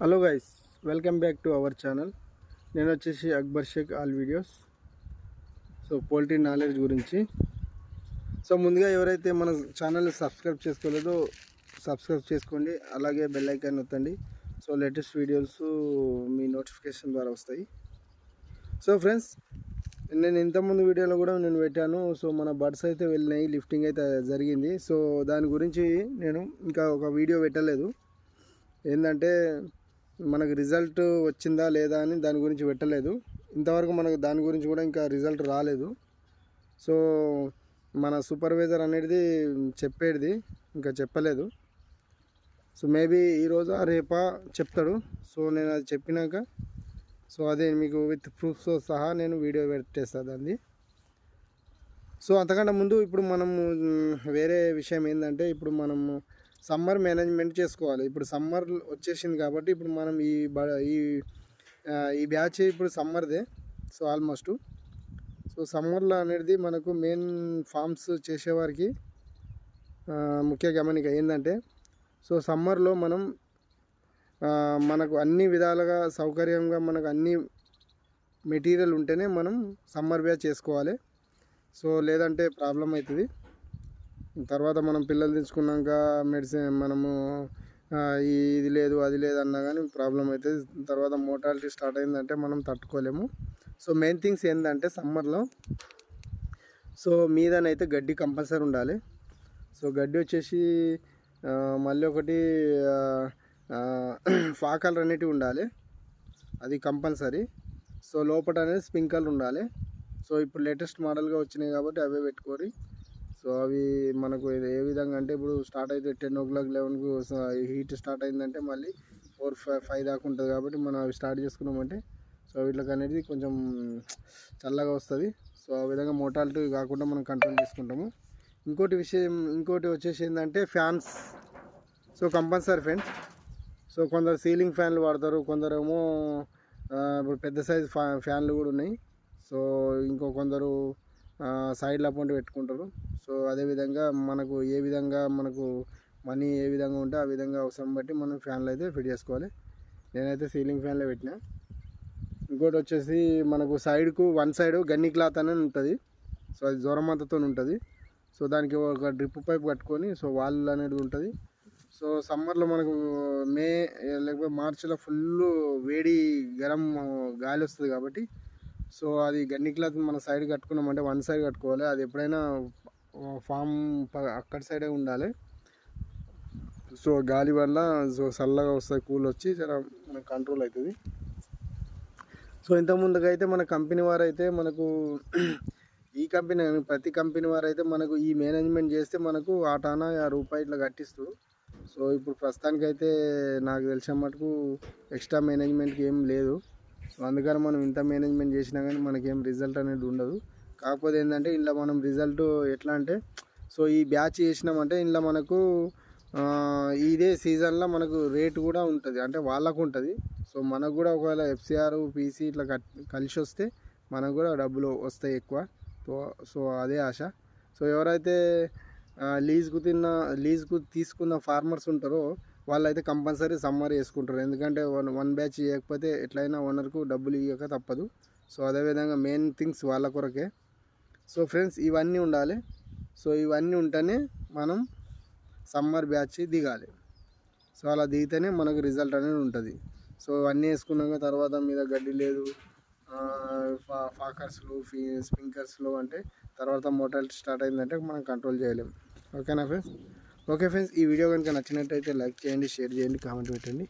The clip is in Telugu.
Hello guys, welcome back to our channel. నేను వచ్చేసి Akbar Shaikh all videos. So poultry knowledge గురించి. సో ముందుగా ఎవరైతే మన ఛానల్ని సబ్స్క్రైబ్ చేసుకోలేదో సబ్స్క్రైబ్ చేసుకోండి, అలాగే బెల్ ఐకాన్ నొత్తండి. సో లేటెస్ట్ వీడియోస్ మీ నోటిఫికేషన్ ద్వారా వస్తాయి. సో ఫ్రెండ్స్, నేను ఇంతకుముందు వీడియోలో కూడా నేను పెట్టాను. సో మన బర్డ్స్ అయితే వెళ్ళినాయి, లిఫ్టింగ్ అయితే జరిగింది. సో దాని గురించి నేను ఇంకా ఒక వీడియో పెట్టలేదు. ఏంటంటే మనకు రిజల్ట్ వచ్చిందా లేదా అని దాని గురించి పెట్టలేదు. ఇంతవరకు మనకు దాని గురించి కూడా ఇంకా రిజల్ట్ రాలేదు. సో మన సూపర్వైజర్ అనేది చెప్పేది ఇంకా చెప్పలేదు. సో మేబీ ఈరోజు రేపా చెప్తాడు. సో నేను అది చెప్పినాక సో అదే మీకు విత్ ప్రూఫ్స్తో సహా నేను వీడియో పెట్టేస్తాను దాన్ని. సో అంతకంటే ముందు ఇప్పుడు మనము వేరే విషయం ఏంటంటే, ఇప్పుడు మనము సమ్మర్ మేనేజ్మెంట్ చేసుకోవాలి. ఇప్పుడు సమ్మర్ వచ్చేసింది కాబట్టి ఇప్పుడు మనం ఈ బ్యాచ్ ఇప్పుడు సమ్మర్దే. సో ఆల్మోస్ట్ సో సమ్మర్లో అనేది మనకు మెయిన్ ఫార్మ్స్ చేసేవారికి ముఖ్య గమనిక ఏంటంటే, సో సమ్మర్లో మనకు అన్ని విధాలుగా సౌకర్యంగా మనకు అన్ని మెటీరియల్ ఉంటేనే మనం సమ్మర్ బ్యాచ్ చేసుకోవాలి. సో లేదంటే ప్రాబ్లం అవుతుంది. తర్వాత మనం పిల్లలు తెచ్చుకున్నాక మెడిసిన్ మనము ఇది లేదు అది లేదు అన్నా కానీ ప్రాబ్లం అవుతుంది. తర్వాత మోర్టాలిటీ స్టార్ట్ అయిందంటే మనం తట్టుకోలేము. సో మెయిన్ థింగ్స్ ఏంటంటే సమ్మర్లో సో మీదనైతే గడ్డి కంపల్సరీ ఉండాలి. సో గడ్డి వచ్చేసి మళ్ళీ ఒకటి ఫాకలు అనేటివి ఉండాలి, అది కంపల్సరీ. సో లోపల అనేది స్ప్రింకల్ ఉండాలి. సో ఇప్పుడు లేటెస్ట్ మోడల్గా వచ్చినాయి కాబట్టి అవే పెట్టుకోరి. సో అవి మనకు ఏ విధంగా అంటే, ఇప్పుడు స్టార్ట్ అయితే 10 o'clock 11కు హీట్ స్టార్ట్ అయిందంటే మళ్ళీ 4-5 దాకా ఉంటుంది కాబట్టి మనం అవి స్టార్ట్ చేసుకున్నామంటే సో వీటికి అనేది కొంచెం చల్లగా వస్తుంది. సో ఆ విధంగా మోర్టాలిటీ కాకుండా మనం కంట్రోల్ చేసుకుంటాము. ఇంకోటి వచ్చేసి ఏంటంటే fans. So compulsory fans. So కొందరు సీలింగ్ ఫ్యాన్లు వాడతారు, కొందరేమో ఇప్పుడు పెద్ద సైజు ఫ్యాన్లు కూడా ఉన్నాయి. సో కొందరు సైడ్ల అponti పెట్టుకుంటారు. సో అదేవిధంగా మనకు ఏ విధంగా మనకు మనీ ఏ విధంగా ఉంటే ఆ విధంగా అవసరం బట్టి మనం ఫ్యాన్లు అయితే ఫిట్ చేసుకోవాలి. నేనైతే సీలింగ్ ఫ్యాన్లే పెట్టినా. ఇంకోటి వచ్చేసి మనకు సైడ్కు వన్ సైడ్ గన్ని క్లాత్ అనేది ఉంటుంది. సో అది జ్వరమంతతో ఉంటుంది. సో దానికి ఒక డ్రిప్ పైప్ కట్టుకొని సో వాల్ అనేది ఉంటుంది. సో సమ్మర్లో మనకు మే లేకపోతే మార్చిలో ఫుల్ వేడి గరం గాలి వస్తుంది కాబట్టి సో అది గన్ని క్లాత్ మన సైడ్ కట్టుకున్నామంటే వన్ సైడ్ కట్టుకోవాలి. అది ఎప్పుడైనా ఫామ్ అక్కడ సైడే ఉండాలి. సో గాలి వల్ల సో చల్లగా వస్తుంది, కూల్ వచ్చి చాలా మనకు కంట్రోల్ అవుతుంది. సో ఇంతకుముందుగా అయితే మన కంపెనీ వారు అయితే మనకు ఈ కంపెనీ ప్రతి కంపెనీ వారు అయితే మనకు ఈ మేనేజ్మెంట్ చేస్తే మనకు ఆటానా రూపాయి ఇట్లా కట్టిస్తారు. సో ఇప్పుడు ప్రస్తుతానికైతే నాకు తెలిసిన మటుకు ఎక్స్ట్రా మేనేజ్మెంట్కి ఏం లేదు. సో అందుకని మనం ఇంత మేనేజ్మెంట్ చేసినా కానీ మనకేం రిజల్ట్ అనేది ఉండదు. కాకపోతే ఏంటంటే ఇంట్లో మనం రిజల్ట్ ఎట్లా అంటే, సో ఈ బ్యాచ్ చేసినామంటే ఇంట్లో మనకు ఇదే సీజన్లో మనకు రేటు కూడా ఉంటుంది, అంటే వాళ్ళకు ఉంటుంది. సో మనకు కూడా ఒకవేళ ఎఫ్సిఆర్ పీసీ ఇట్లా కలిసి వస్తే మనకు కూడా డబ్బులు వస్తాయి ఎక్కువ. సో అదే ఆశ. సో ఎవరైతే లీజ్కు తీసుకున్న ఫార్మర్స్ ఉంటారో వాళ్ళైతే కంపల్సరీ సమ్మర్ వేసుకుంటారు. ఎందుకంటే వన్ బ్యాచ్ చేయకపోతే ఎట్లయినా ఓనర్కు డబ్బులు ఇవ్వక తప్పదు. సో అదేవిధంగా మెయిన్ థింగ్స్ వాళ్ళ కొరకే. సో ఫ్రెండ్స్ ఇవన్నీ ఉండాలి. సో ఇవన్నీ ఉంటేనే మనం సమ్మర్ బ్యాచ్ దిగాలి. సో అలా దిగితేనే మనకు రిజల్ట్ అనేది ఉంటుంది. సో అన్నీ వేసుకున్నాక తర్వాత మీద గడ్డి లేదు, ఫాకర్స్లు స్ప్రింకర్స్లు అంటే తర్వాత మోటాలిటీ స్టార్ట్ అయిందంటే మనం కంట్రోల్ చేయలేము. ఓకేనా ఫ్రెండ్స్? ఓకే ఫ్రెండ్స్, ఈ వీడియో కనుక నచ్చినట్టయితే లైక్ చేయండి, షేర్ చేయండి, కామెంట్ పెట్టండి.